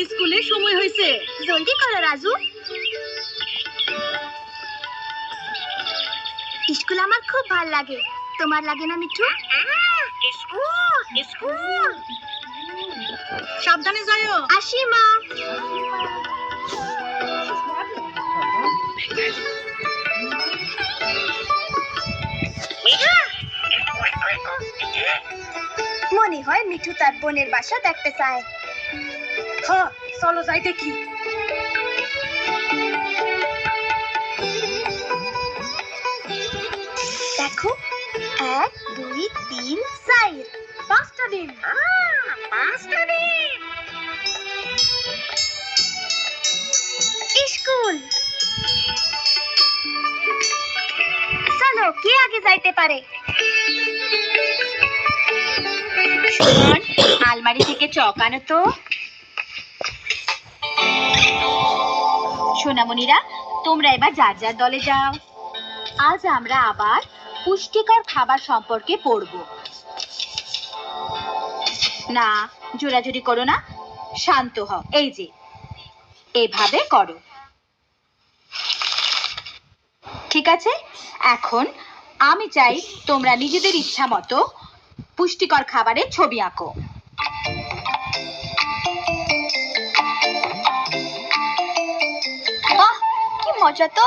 স্কুলে সময় হয়েছে, জলদি করো রাজু। স্কুল আমার খুব ভালো লাগে, তোমার লাগে না মিঠু? স্কুল সাবধানে যাও। আসি মা। মনে হয় মিঠু তার বোনের বাসা দেখতে চায়। হ্যাঁ, চলো যাই দেখি। দেখো, 1 2 3 4 5টা ডিম। 5টা ডিম। স্কুল চলো, কে আগে যাইতে পারে? সুমন, আলমারি থেকে চক আনো তো। সোনামণিরা, তোমরা এবার যার যার দলে যাও। আজ আমরা আবার পুষ্টিকর খাবার সম্পর্কে পড়ব। না, জোরাজুরি করো না, শান্ত হও। এই যে এভাবে করো, ঠিক আছে? এখন আমি চাই তোমরা নিজেদের ইচ্ছা মতো পুষ্টিকর খাবারের ছবি আঁকো। বাহ, কি মজা তো।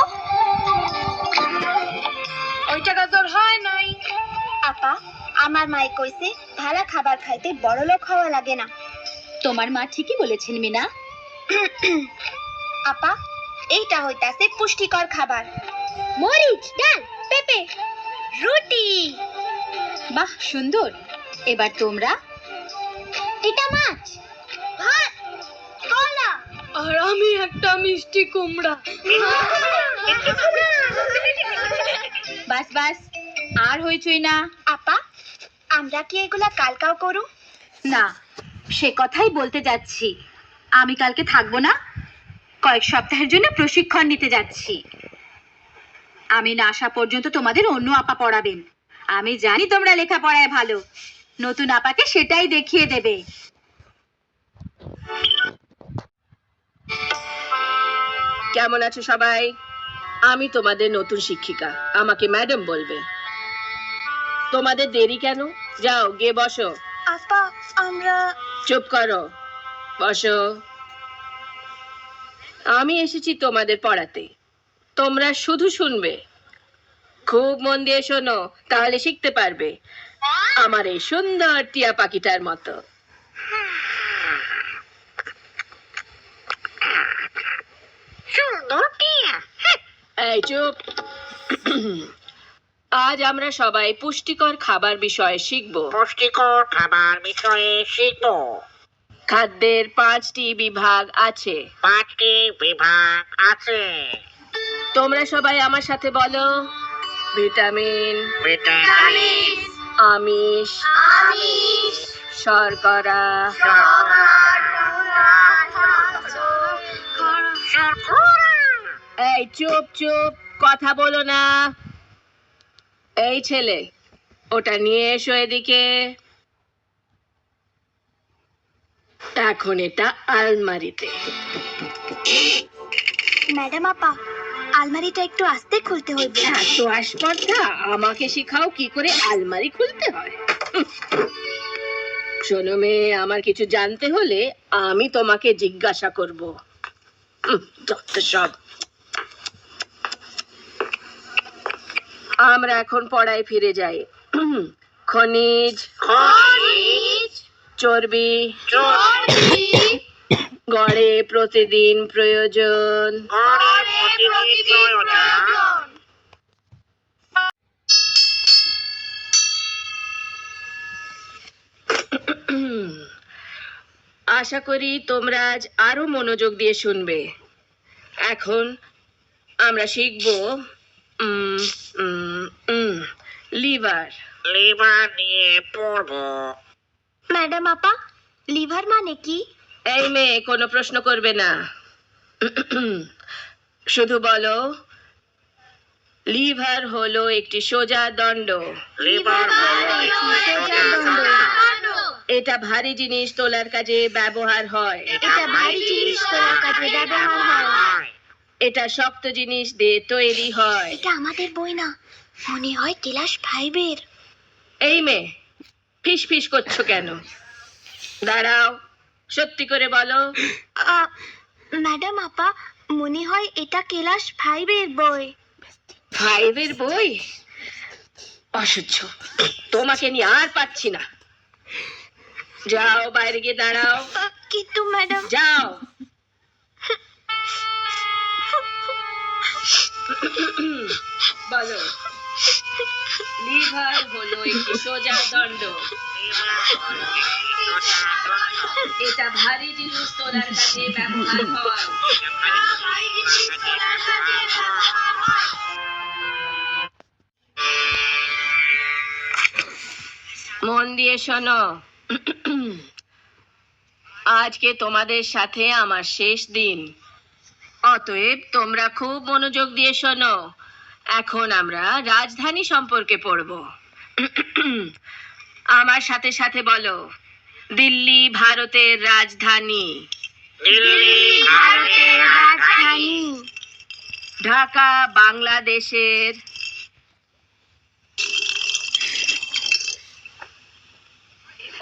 ওইটা গাজর হয় নাই। আপা, আমার মাই কইছে ভালো খাবার খাইতে বড়লোক হওয়া লাগে না। তোমার মা ঠিকই বলেছেন মিনা। আপা, এইটা হইতাছে পুষ্টিকর খাবার। মরিচ, ডাল, পেঁপে, রুটি। বাহ, সুন্দর। এবার তোমরা। এটা মাছ, ভাত, কলা, আর আমি একটা মিষ্টি কুমড়া। বাস বাস, আর হইছই না। আপা, আমরা কি এগুলা কালকাও করু? না, সে কথাই বলতে যাচ্ছি। আমি কালকে থাকবো না, কয়েক সপ্তাহের জন্য প্রশিক্ষণ নিতে যাচ্ছি। আমি না আসা পর্যন্ত তোমাদের অন্য আপা পড়াবেন। আমি জানি তোমরা লেখাপড়ায় ভালো, নতুন আপাকে সেটাই দেখিয়ে দেবে। কেমন আছো সবাই? আমি তোমাদের নতুন শিক্ষিকা, আমাকে ম্যাডাম বলবে। তোমাদের দেরি কেন? যাও গিয়ে বসো। আপা, আমরা। চুপ করো, বসো। আমি এসেছি তোমাদের পড়াতে, তোমরা শুধু শুনবে। খুব মন দিয়ে শোনো, তাহলে শিখতে পারবে, আমার এই সুন্দর টিয়া পাখিটার মতো। সুন্দর টিয়া। এই চুপ। আজ আমরা সবাই পুষ্টিকর খাবার বিষয়ে শিখব। পুষ্টিকর খাবার বিষয়ে শিখব। খাদ্যের 5টি বিভাগ আছে। 5টি বিভাগ আছে। তোমরা সবাই আমার সাথে বলো। ভিটামিন, ভিটামিন, আমিষ, শর্করা, এই চুপ চুপ, কথা বলো না। এই ছেলে, ওটা নিয়ে এসো এদিকে। এখন এটা আলমারিতে। ম্যাডাম আপা, আলমারিটা একটু আস্তে খুলতে হইবে। এত আসপর্দা, আমাকে শিখাও কি করে আলমারি খুলতে হয়। শোনো মেয়ে, আমার কিছু জানতে হলে আমি তোমাকে জিজ্ঞাসা করব। যত সব। আমরা এখন পড়ায় ফিরে যাই। খনিজ, চর্বি, গড়ে প্রতিদিন প্রয়োজন। আশা করি তোমরা আজ আরো মনোযোগ দিয়ে শুনবে। এখন আমরা শিখব লিভার। লিভার নিয়ে পড়ব। ম্যাডাম আপা, লিভার মানে কি? এই মেয়ে, কোনো প্রশ্ন করবে না, শুধু বলো লিভার হলো একটি সোজা দণ্ড। লিভার হলো একটি সোজা দণ্ড। এটা ভারী জিনিস তোলার কাজে ব্যবহার হয়। এটা ভারী জিনিস তোলার কাজে ব্যবহার হয়। এটা শক্ত জিনিস দিয়ে তৈরি হয়। এটা আমাদের বই না, মনে হয় ক্লাস 5-এর। এই মেয়ে, ফিস ফিস করছো কেন? দাঁড়াও, সত্যি করে বলো। ম্যাডাম আপা, মনে হয় এটা ক্লাস 5-এর বই। 5-এর বই? অসহ্য, তোমাকে নিয়ে আর পাচ্ছি না। যাও, বাইরে গিয়ে দাঁড়াও। কিন্তু ম্যাডাম, যাও। বলো। লিভার হলো একটি সোজা দণ্ড। এটা ভারী জিনিস তোলার কাজে ব্যবহার হয়। মন দিয়ে শোনো, আজকে তোমাদের সাথে আমার শেষ দিন। অতএব তোমরা খুব মনোযোগ দিয়ে শোনো। এখন আমরা রাজধানী সম্পর্কে পড়ব। আমার সাথে সাথে বলো, দিল্লি ভারতের রাজধানী। দিল্লি ভারতের রাজধানী। ঢাকা বাংলাদেশের।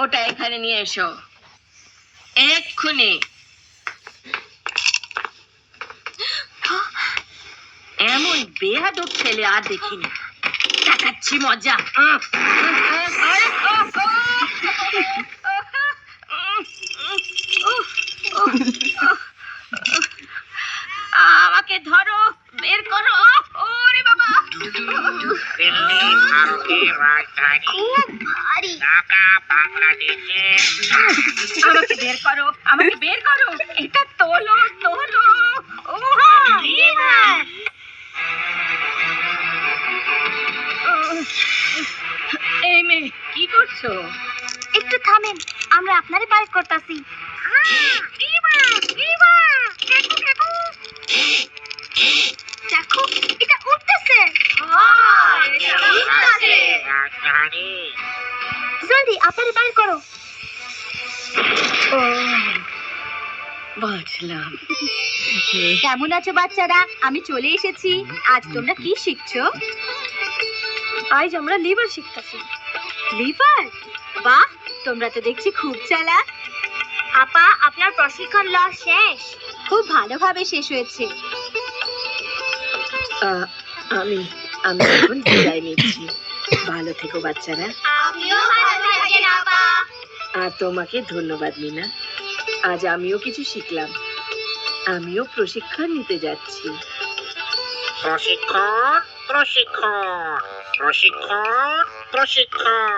ওটা এখানে নিয়ে এসো এক্ষুনি। এমন বেয়াদব ছেলে আর দেখিনি। দেখাচ্ছি মজা। আমাকে ধরো, বের করো। ওরে বাবা! দিল্লি ভারতের রাজধানী। ভারী। ঢাকা বাংলাদেশের। আমাকে বের করো, আমাকে বের করো। এটা তোলো, তোলো। ও লিভার। এই মেয়ে, কি করছো? একটু থামেন, আমরা আপনারে বাইর করতাছি। দেখো, এটা উঠতেছে। রাজধানী। জলদি আপনারে বাইর করো। বাঁচলাম। কেমন আছো বাচ্চারা? আমি চলে এসেছি। আজ তোমরা কি শিখছো? আজ আমরা লিভার শিখতেছি। লিভার? বাহ, তোমরা তো দেখছি খুব চালাক। আপা, আপনার প্রশিক্ষণ শেষ? খুব ভালোভাবে শেষ হয়েছে। আমি এখন বিদায় নিচ্ছি। ভালো থেকো বাচ্চারা। আপনিও ভালো থাকেন আপা। আর তোমাকে ধন্যবাদ মিনা। আজ আমিও কিছু শিখলাম। আমিও প্রশিক্ষণ নিতে যাচ্ছি। প্রশিক্ষণ, প্রশিক্ষণ, প্রশিক্ষণ, প্রশিক্ষণ।